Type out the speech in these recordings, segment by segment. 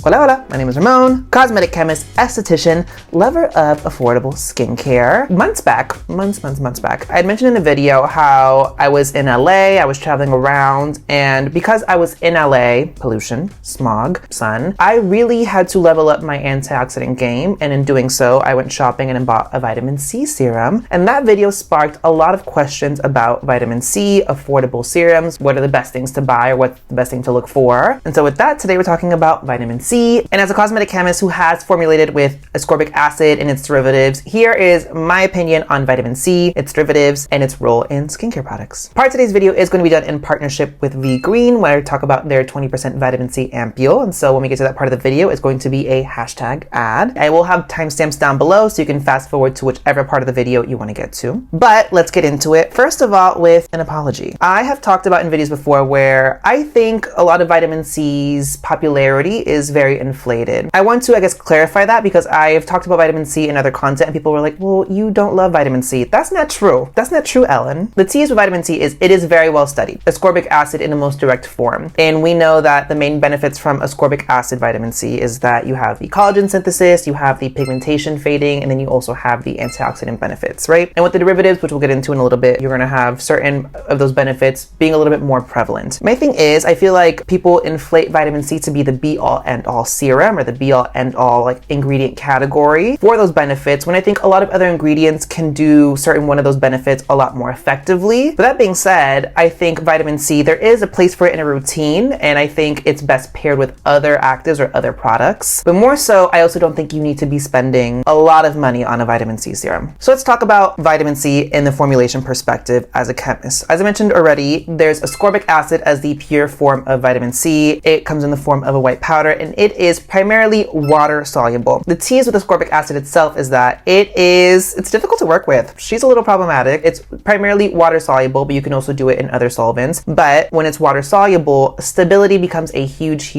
Hola, hola, my name is Ramon, cosmetic chemist, esthetician, lover of affordable skincare. Months back, I had mentioned in a video how I was in LA, I was traveling around, and because I was in LA, pollution, smog, sun, I really had to level up my antioxidant game, and in doing so, I went shopping and bought a vitamin C serum, and that video sparked a lot of questions about vitamin C, affordable serums, what are the best things to buy or what's the best thing to look for. And so with that, today we're talking about vitamin C. And as a cosmetic chemist who has formulated with ascorbic acid and its derivatives, here is my opinion on vitamin C, its derivatives, and its role in skincare products. Part of today's video is going to be done in partnership with Vegreen, where I talk about their 20% vitamin C ampoule. And so when we get to that part of the video, it's going to be a hashtag ad. I will have timestamps down below so you can fast forward to whichever part of the video you want to get to. But let's get into it. First of all, with an apology. I have talked about in videos before where I think a lot of vitamin C's popularity is very inflated. I want to, clarify that because I've talked about vitamin C in other content and people were like, well, you don't love vitamin C. That's not true. That's not true, Ellen. The T's with vitamin C is it is very well studied. Ascorbic acid in the most direct form. And we know that the main benefits from ascorbic acid vitamin C is that you have the collagen synthesis, you have the pigmentation fading, and then you also have the antioxidant benefits, right? And with the derivatives, which we'll get into in a little bit, you're going to have certain of those benefits being a little bit more prevalent. My thing is, I feel like people inflate vitamin C to be the be-all, end-all serum or the be-all, end-all ingredient category for those benefits, when I think a lot of other ingredients can do certain one of those benefits a lot more effectively. But that being said, I think vitamin C, there is a place for it in a routine, and I think it's best paired with other actives or other products. But more so, I also don't think you need to be spending a lot of money on a vitamin C serum. So let's talk about vitamin C in the formulation perspective as a chemist. As I mentioned already, there's ascorbic acid as the pure form of vitamin C. It comes in the form of a white powder, and it is primarily water soluble. The T's with ascorbic acid itself is that it's difficult to work with. She's a little problematic. It's primarily water soluble, but you can also do it in other solvents. But when it's water soluble, stability becomes a huge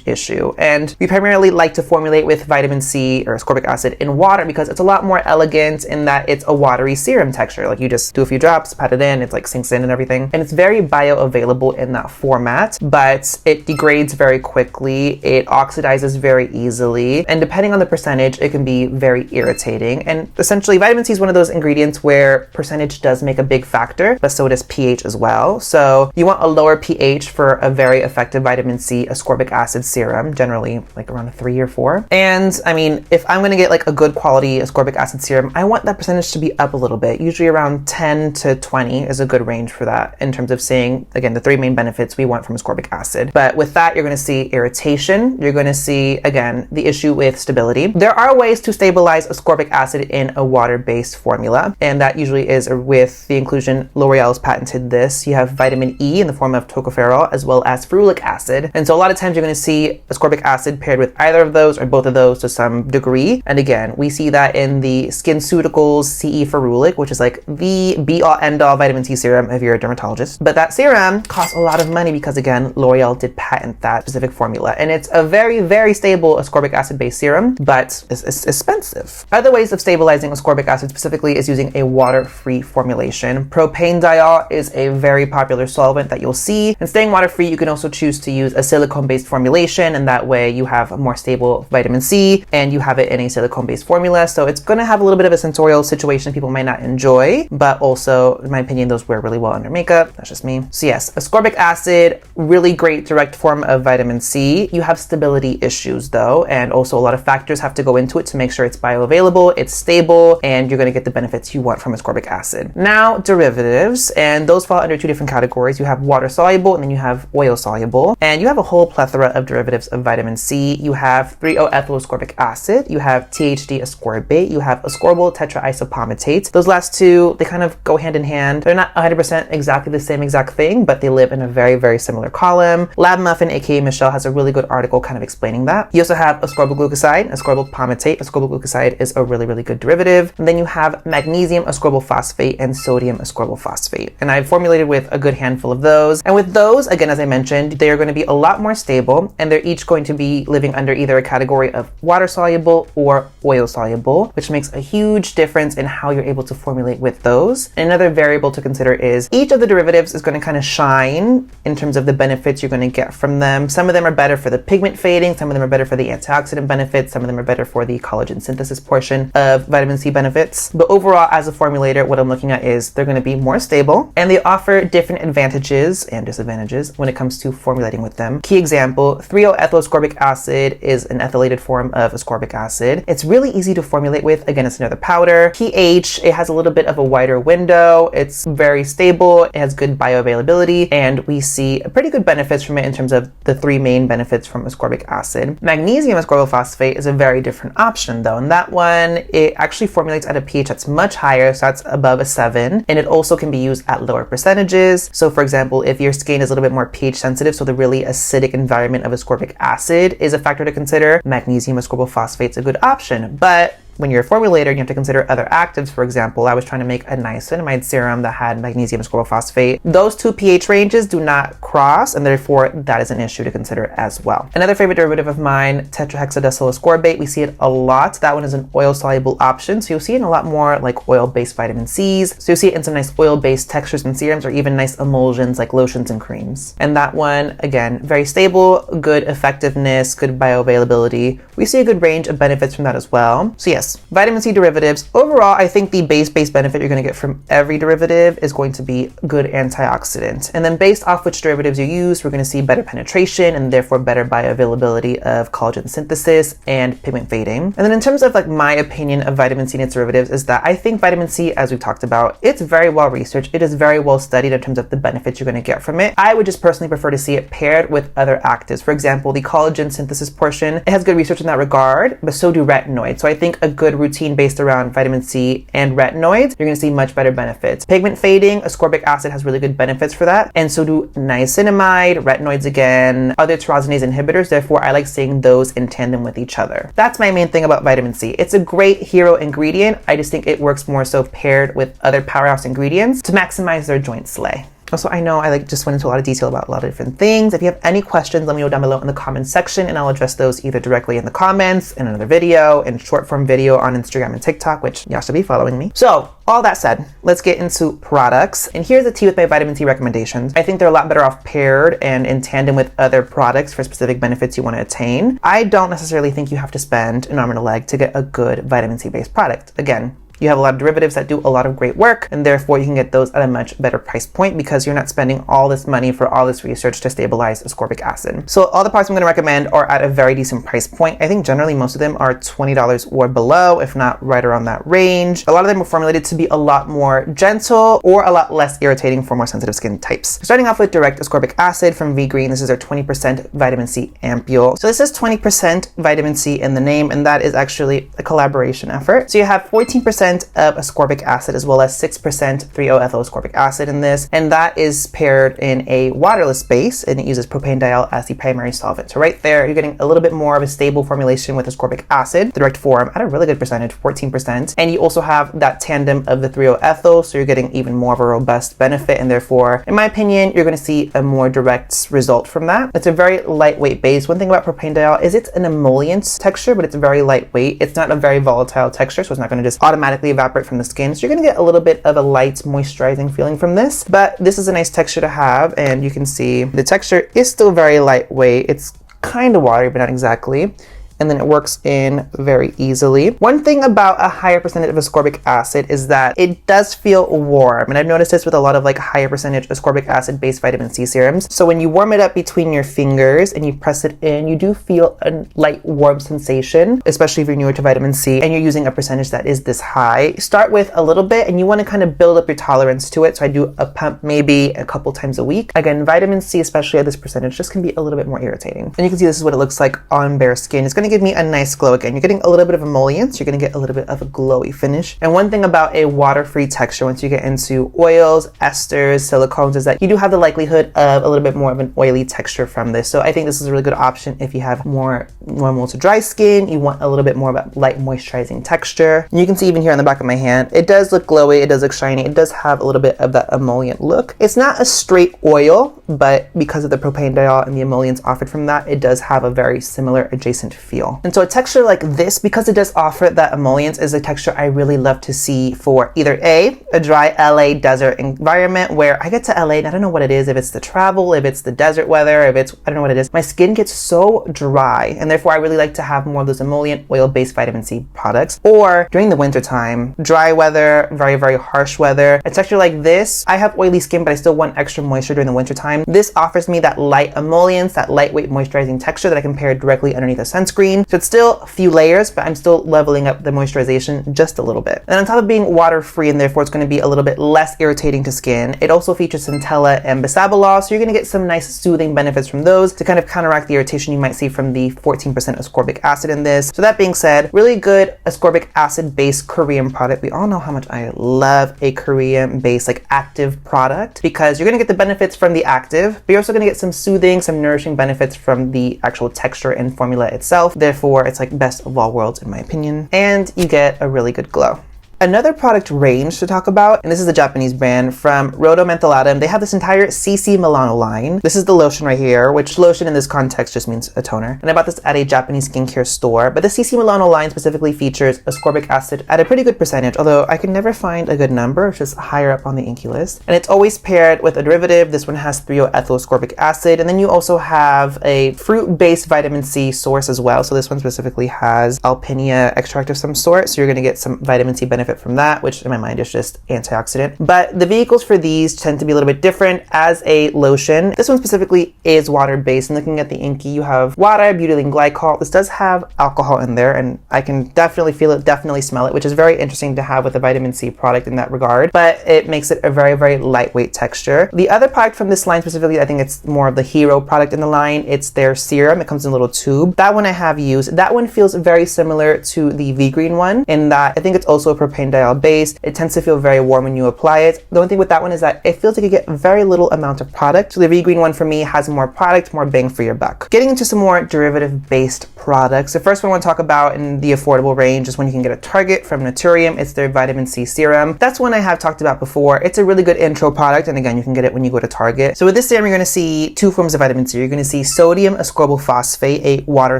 issue. And we primarily like to formulate with vitamin C or ascorbic acid in water because it's a lot more elegant in that it's a watery serum texture. Like you just do a few drops, pat it in, it's like sinks in and everything. And it's very bioavailable in that format, but it degrades very quickly. It oxidizes very easily. And depending on the percentage, it can be very irritating. And essentially, vitamin C is one of those ingredients where percentage does make a big factor, but so does pH as well. So you want a lower pH for a very effective vitamin C ascorbic acid serum, generally like around a 3 or 4. And I mean, if I'm going to get like a good quality ascorbic acid serum, I want that percentage to be up a little bit. Usually around 10 to 20 is a good range for that in terms of seeing, again, the 3 main benefits we want from ascorbic acid. But with that, you're going to see irritation. You're going to see, again, the issue with stability. There are ways to stabilize ascorbic acid in a water-based formula, and that usually is with the inclusion, L'Oreal's patented this. You have vitamin E in the form of tocopherol as well as ferulic acid. And so a lot of times you're going to see ascorbic acid paired with either of those or both of those to some degree. And again, we see that in the SkinCeuticals CE ferulic, which is like the be-all, end-all vitamin C serum if you're a dermatologist. But that serum costs a lot of money because, again, L'Oreal did patent that specific formula. And it's a very stable ascorbic acid-based serum, but it's expensive. Other ways of stabilizing ascorbic acid specifically is using a water-free formulation. Propanediol is a very popular solvent that you'll see. And staying water-free, you can also choose to use a silicone-based formulation, and that way you have a more stable vitamin C, and you have it in a silicone-based formula. So it's going to have a little bit of a sensorial situation people might not enjoy, but also, in my opinion, those wear really well under makeup. That's just me. So yes, ascorbic acid, really great direct form of vitamin C. You have stability issues though, and also a lot of factors have to go into it to make sure it's bioavailable, it's stable, and you're going to get the benefits you want from ascorbic acid. Now, derivatives, and those fall under 2 different categories. You have water soluble and then you have oil soluble, and you have a whole plethora of derivatives of vitamin C. You have 3-O-ethyl ascorbic acid, you have THD ascorbate, you have ascorbyl tetraisopalmitate. Those last two, they kind of go hand in hand. They're not 100% exactly the same exact thing, but they live in a very similar column. Lab Muffin, aka Michelle, has a really good article kind of explaining that. You also have ascorbyl glucoside, ascorbyl palmitate. Ascorbyl glucoside is a really good derivative. And then you have magnesium ascorbyl phosphate and sodium ascorbyl phosphate. And I've formulated with a good handful of those. And with those, again, as I mentioned, they are going to be a lot more stable, and they're each going to be living under either a category of water soluble or oil soluble, which makes a huge difference in how you're able to formulate with those. And another variable to consider is each of the derivatives is going to kind of shine in terms of the benefits you're going to get from them. Some of them are better for the pigment fade fading, some of them are better for the antioxidant benefits, some of them are better for the collagen synthesis portion of vitamin C benefits. But overall, as a formulator, what I'm looking at is they're going to be more stable, and they offer different advantages and disadvantages when it comes to formulating with them. Key example, 3-O-ethylascorbic acid is an ethylated form of ascorbic acid. It's really easy to formulate with. Again, it's another powder. pH, it has a little bit of a wider window. It's very stable. It has good bioavailability, and we see pretty good benefits from it in terms of the 3 main benefits from ascorbic acid. Magnesium ascorbophosphate is a very different option though, and that one, it actually formulates at a pH that's much higher, so that's above a 7, and it also can be used at lower percentages. So for example, if your skin is a little bit more pH sensitive, so the really acidic environment of ascorbic acid is a factor to consider, magnesium ascorbophosphate is a good option. But when you're a formulator, you have to consider other actives. For example, I was trying to make a niacinamide serum that had magnesium ascorbophosphate. Those 2 pH ranges do not cross, and therefore that is an issue to consider as well. Another favorite derivative of mine, tetrahexadecyl ascorbate. We see it a lot. That one is an oil-soluble option, so you'll see it in a lot more like oil-based vitamin C's. So you'll see it in some nice oil-based textures and serums, or even nice emulsions like lotions and creams. And that one, again, very stable, good effectiveness, good bioavailability. We see a good range of benefits from that as well. So yes, vitamin C derivatives. Overall, I think the base benefit you're going to get from every derivative is going to be good antioxidant. And then based off which derivatives you use, we're going to see better penetration and therefore better bioavailability of collagen synthesis and pigment fading. And then in terms of like my opinion of vitamin C and its derivatives is that I think vitamin C, as we've talked about, it's very well researched. It is very well studied in terms of the benefits you're going to get from it. I would just personally prefer to see it paired with other actives. For example, the collagen synthesis portion, it has good research in that regard, but so do retinoids. So I think a good routine based around vitamin C and retinoids, you're going to see much better benefits. Pigment fading, ascorbic acid has really good benefits for that, and so do niacinamide, retinoids again, other tyrosinase inhibitors. Therefore, I like seeing those in tandem with each other. That's my main thing about vitamin C. It's a great hero ingredient. I just think it works more so paired with other powerhouse ingredients to maximize their joint slay. Also, I know I just went into a lot of detail about a lot of different things. If you have any questions, let me know down below in the comments section, and I'll address those either directly in the comments, in another video, in short form video on Instagram and TikTok, which y'all should be following me. So all that said, let's get into products. And here's the tea with my vitamin C recommendations. I think they're a lot better off paired and in tandem with other products for specific benefits you want to attain. I don't necessarily think you have to spend an arm and a leg to get a good vitamin C based product. Again, you have a lot of derivatives that do a lot of great work, and therefore you can get those at a much better price point because you're not spending all this money for all this research to stabilize ascorbic acid. So all the products I'm going to recommend are at a very decent price point. I think generally most of them are $20 or below, if not right around that range. A lot of them are formulated to be a lot more gentle or a lot less irritating for more sensitive skin types. Starting off with direct ascorbic acid from Vegreen. This is our 20% vitamin C Ampoule. So this is 20% vitamin C in the name, and that is actually a collaboration effort. So you have 14% of ascorbic acid as well as 6% 3-O-ethylascorbic acid in this, and that is paired in a waterless base, and it uses propanediol as the primary solvent. So right there, you're getting a little bit more of a stable formulation with ascorbic acid, the direct form, at a really good percentage, 14%. And you also have that tandem of the 3-O-ethyl, so you're getting even more of a robust benefit, and therefore, in my opinion, you're going to see a more direct result from that. It's a very lightweight base. One thing about propanediol is it's an emollient texture, but it's very lightweight. It's not a very volatile texture, so it's not going to just automatically evaporate from the skin. So you're going to get a little bit of a light moisturizing feeling from this, but this is a nice texture to have, and you can see the texture is still very lightweight. It's kind of watery, but not exactly. And then it works in very easily. One thing about a higher percentage of ascorbic acid is that it does feel warm. And I've noticed this with a lot of like higher percentage ascorbic acid based vitamin C serums. So when you warm it up between your fingers and you press it in, you do feel a light warm sensation, especially if you're newer to vitamin C and you're using a percentage that is this high. Start with a little bit and you want to kind of build up your tolerance to it. So I do a pump maybe a couple times a week. Again, vitamin C, especially at this percentage, just can be a little bit more irritating. And you can see this is what it looks like on bare skin. It's going to give me a nice glow. Again, you're getting a little bit of emollients, you're going to get a little bit of a glowy finish. And one thing about a water-free texture, once you get into oils, esters, silicones, is that you do have the likelihood of a little bit more of an oily texture from this. So I think this is a really good option if you have more normal to dry skin, you want a little bit more of a light moisturizing texture. And you can see even here on the back of my hand, it does look glowy, it does look shiny, it does have a little bit of that emollient look. It's not a straight oil, but because of the propanediol and the emollients offered from that, it does have a very similar adjacent feel feel. And so a texture like this, because it does offer that emollients, is a texture I really love to see for either a dry LA desert environment where I get to LA and I don't know what it is, if it's the travel, if it's the desert weather, if it's, I don't know what it is. My skin gets so dry, and therefore I really like to have more of those emollient oil-based vitamin C products. Or during the winter time, dry weather, very, very harsh weather, a texture like this, I have oily skin, but I still want extra moisture during the winter time. This offers me that light emollients, that lightweight moisturizing texture that I can pair directly underneath a sunscreen. So it's still a few layers, but I'm still leveling up the moisturization just a little bit. And on top of being water-free, and therefore it's going to be a little bit less irritating to skin, it also features Centella and bisabolol, so you're going to get some nice soothing benefits from those to kind of counteract the irritation you might see from the 14% ascorbic acid in this. So that being said, really good ascorbic acid-based Korean product. We all know how much I love a Korean-based like active product, because you're going to get the benefits from the active, but you're also going to get some soothing, some nourishing benefits from the actual texture and formula itself. Therefore, it's like best of all worlds in my opinion, and you get a really good glow. Another product range to talk about, and this is a Japanese brand from Rohto Mentholatum. They have this entire CC Melano line. This is the lotion right here, which lotion in this context just means a toner. And I bought this at a Japanese skincare store, but the CC Melano line specifically features ascorbic acid at a pretty good percentage, although I can never find a good number, which is higher up on the Inky list. And it's always paired with a derivative. This one has 3-O-ethyl ascorbic acid, and then you also have a fruit-based vitamin C source as well. So this one specifically has alpinia extract of some sort, so you're going to get some vitamin C benefit from that, which in my mind is just antioxidant. But the vehicles for these tend to be a little bit different. As a lotion, this one specifically is water-based, and looking at the Inky, you have water, butylene glycol. This does have alcohol in there, and I can definitely feel it, definitely smell it, which is very interesting to have with a vitamin C product in that regard, but it makes it a very, very lightweight texture. The other product from this line specifically, I think it's more of the hero product in the line. It's their serum. It comes in a little tube. That one I have used. That one feels very similar to the Vegreen one in that I think it's also a propane diol based. It tends to feel very warm when you apply it. The only thing with that one is that it feels like you get very little amount of product. So the Vegreen one for me has more product, more bang for your buck. Getting into some more derivative based products. The first one I want to talk about in the affordable range is when you can get a Target from Naturium. It's their vitamin C serum. That's one I have talked about before. It's a really good intro product, and again, you can get it when you go to Target. So with this serum, you're going to see two forms of vitamin C. You're going to see sodium ascorbyl phosphate, a water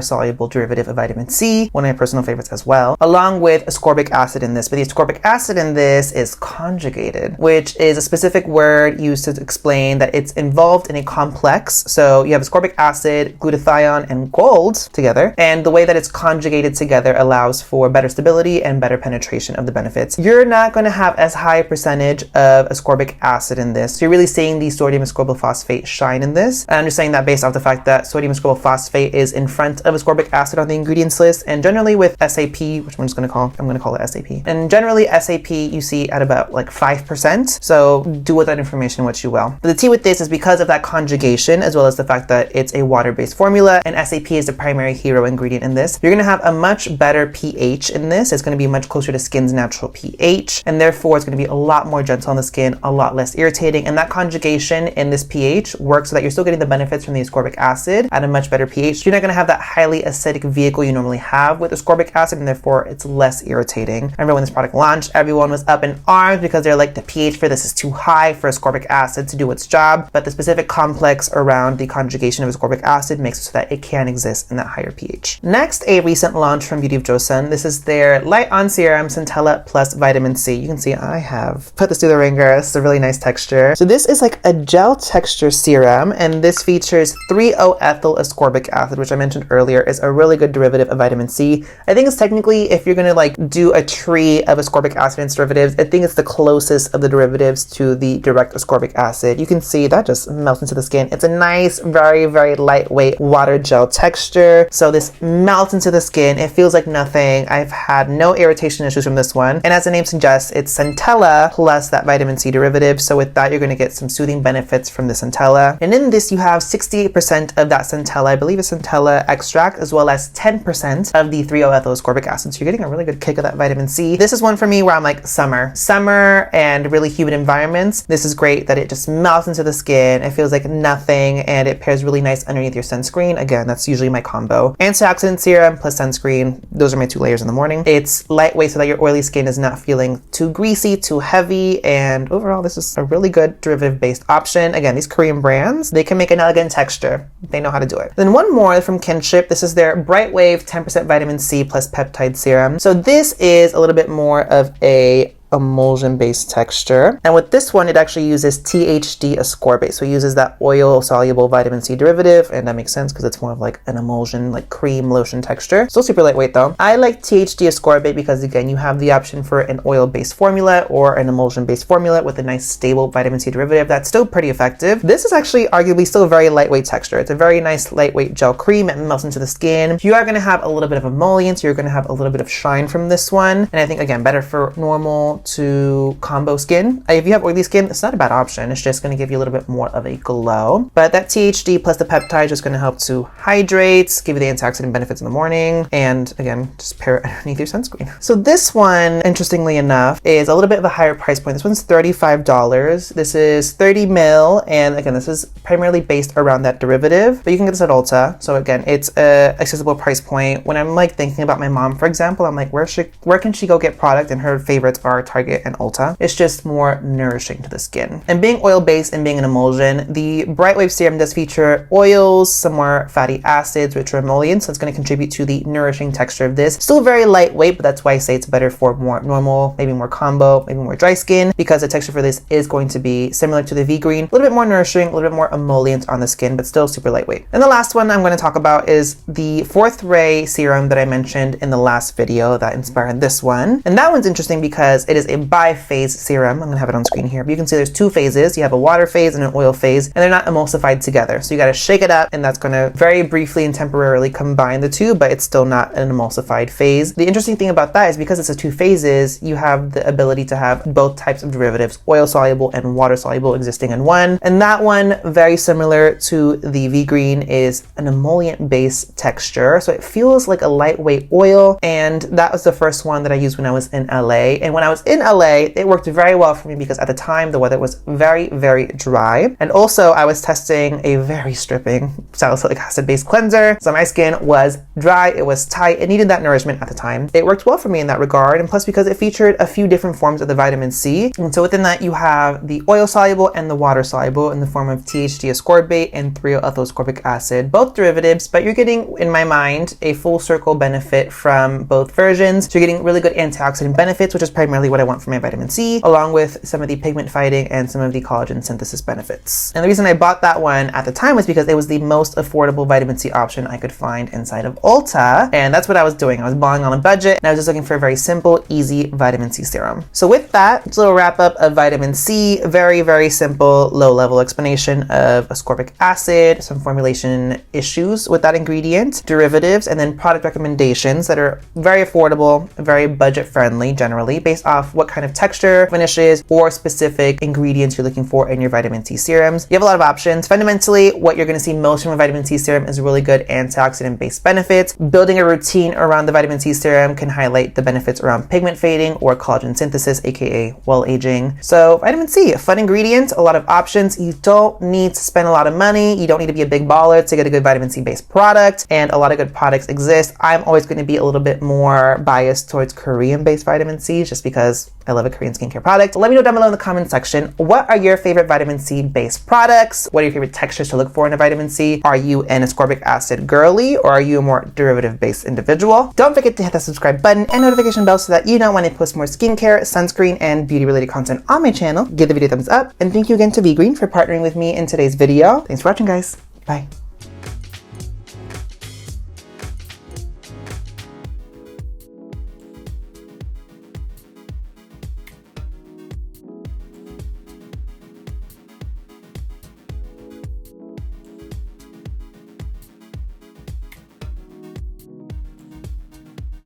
soluble derivative of vitamin C, one of my personal favorites as well, along with ascorbic acid in this. But the ascorbic acid in this is conjugated, which is a specific word used to explain that it's involved in a complex. So you have ascorbic acid, glutathione, and gold together, and the way that it's conjugated together allows for better stability and better penetration of the benefits. You're not going to have as high a percentage of ascorbic acid in this. So you're really seeing the sodium ascorbyl phosphate shine in this. And I'm just saying that based off the fact that sodium ascorbyl phosphate is in front of ascorbic acid on the ingredients list, and generally with SAP, which I'm going to call it SAP. And generally SAP you see at about like 5%. So do with that information what you will. But the tea with this is because of that conjugation, as well as the fact that it's a water-based formula and SAP is the primary hero ingredient in this, you're going to have a much better pH in this. It's going to be much closer to skin's natural pH, and therefore it's going to be a lot more gentle on the skin, a lot less irritating. And that conjugation in this pH works so that you're still getting the benefits from the ascorbic acid at a much better pH. You're not going to have that highly acidic vehicle you normally have with ascorbic acid, and therefore it's less irritating. I remember when this product launched, everyone was up in arms because they're like, the pH for this is too high for ascorbic acid to do its job, but the specific complex around the conjugation of ascorbic acid makes it so that it can exist in that higher pH. Next, a recent launch from Beauty of Joseon. This is their Light On Serum Centella plus Vitamin C. You can see I have put this through the ringer. It's a really nice texture. So this is like a gel texture serum, and this features 3-O-ethyl ascorbic acid, which I mentioned earlier is a really good derivative of vitamin C. I think it's technically, if you're gonna like do a tree of ascorbic acid and its derivatives, I think it's the closest of the derivatives to the direct ascorbic acid. You can see that just melts into the skin. It's a nice, very, very lightweight water gel texture. So this melts into the skin. It feels like nothing. I've had no irritation issues from this one. And as the name suggests, it's Centella plus that vitamin C derivative. So with that, you're going to get some soothing benefits from the Centella. And in this, you have 68% of that Centella, I believe it's Centella extract, as well as 10% of the 3-O-ethyl ascorbic acid. So you're getting a really good kick of that vitamin C. This is one for me where I'm like summer and really humid environments. This is great that it just melts into the skin. It feels like nothing and it pairs really nice underneath your sunscreen. Again, that's usually my combo. Antioxidant serum plus sunscreen. Those are my 2 layers in the morning. It's lightweight so that your oily skin is not feeling too greasy, too heavy, and overall this is a really good derivative based option. Again, these Korean brands, they can make an elegant texture. They know how to do it. Then one more from Kinship. This is their Brightwave 10% vitamin C plus peptide serum. So this is a little bit more of a emulsion based texture, and with this one it actually uses THD ascorbate, so it uses that oil soluble vitamin C derivative, and that makes sense because it's more of like an emulsion, like cream lotion texture. Still super lightweight though. I like THD ascorbate because again you have the option for an oil based formula or an emulsion based formula with a nice stable vitamin C derivative that's still pretty effective. This is actually arguably still a very lightweight texture. It's a very nice lightweight gel cream. It melts into the skin. You are going to have a little bit of emollient, so you're going to have a little bit of shine from this one, and I think again better for normal to combo skin. If you have oily skin, it's not a bad option. It's just going to give you a little bit more of a glow. But that THD plus the peptide is just going to help to hydrate, give you the antioxidant benefits in the morning, and again, just pair it underneath your sunscreen. So this one, interestingly enough, is a little bit of a higher price point. This one's $35. This is 30 mil, and again, this is primarily based around that derivative, but you can get this at Ulta. So again, it's a accessible price point. When I'm like thinking about my mom, for example, I'm like, where can she go get product? And her favorites are Target and Ulta. It's just more nourishing to the skin. And being oil-based and being an emulsion, the Brightwave serum does feature oils, some more fatty acids, which are emollients, so it's going to contribute to the nourishing texture of this. Still very lightweight, but that's why I say it's better for more normal, maybe more combo, maybe more dry skin, because the texture for this is going to be similar to the Vegreen, a little bit more nourishing, a little bit more emollient on the skin, but still super lightweight. And the last one I'm going to talk about is the 4th Ray serum that I mentioned in the last video that inspired this one. And that one's interesting because it is a bi-phase serum. I'm gonna have it on screen here, but you can see there's 2 phases. You have a water phase and an oil phase, and they're not emulsified together. So you gotta shake it up, and that's gonna very briefly and temporarily combine the two, but it's still not an emulsified phase. The interesting thing about that is because it's a 2 phases, you have the ability to have both types of derivatives, oil soluble and water soluble, existing in one. And that one, very similar to the Vegreen, is an emollient based texture. So it feels like a lightweight oil, and that was the first one that I used when I was in LA. And when I was in LA, it worked very well for me because at the time the weather was very, very dry. And also I was testing a very stripping salicylic acid based cleanser. So my skin was dry, it was tight, it needed that nourishment at the time. It worked well for me in that regard. And plus because it featured a few different forms of the vitamin C. And so within that you have the oil soluble and the water soluble in the form of THD ascorbate and 3-O-ethyl-ascorbic acid, both derivatives, but you're getting, in my mind, a full circle benefit from both versions. So you're getting really good antioxidant benefits, which is primarily what I want for my vitamin C, along with some of the pigment fighting and some of the collagen synthesis benefits. And the reason I bought that one at the time was because it was the most affordable vitamin C option I could find inside of Ulta, and that's what I was doing. I was balling on a budget, and I was just looking for a very simple, easy vitamin C serum. So with that, it's a little wrap up of vitamin C, very, very simple, low-level explanation of ascorbic acid, some formulation issues with that ingredient, derivatives, and then product recommendations that are very affordable, very budget-friendly generally, based off what kind of texture, finishes, or specific ingredients you're looking for in your vitamin C serums. You have a lot of options. Fundamentally, what you're going to see most from a vitamin C serum is really good antioxidant-based benefits. Building a routine around the vitamin C serum can highlight the benefits around pigment fading or collagen synthesis, aka well aging. So vitamin C, a fun ingredient, a lot of options. You don't need to spend a lot of money. You don't need to be a big baller to get a good vitamin C based product, and a lot of good products exist. I'm always going to be a little bit more biased towards Korean based vitamin C just because I love a Korean skincare product. Let me know down below in the comment section, what are your favorite vitamin C based products? What are your favorite textures to look for in a vitamin C? Are you an ascorbic acid girly, or are you a more derivative based individual? Don't forget to hit that subscribe button and notification bell so that you know when I post more skincare, sunscreen, and beauty related content on my channel. Give the video a thumbs up, and thank you again to Vegreen for partnering with me in today's video. Thanks for watching, guys. Bye.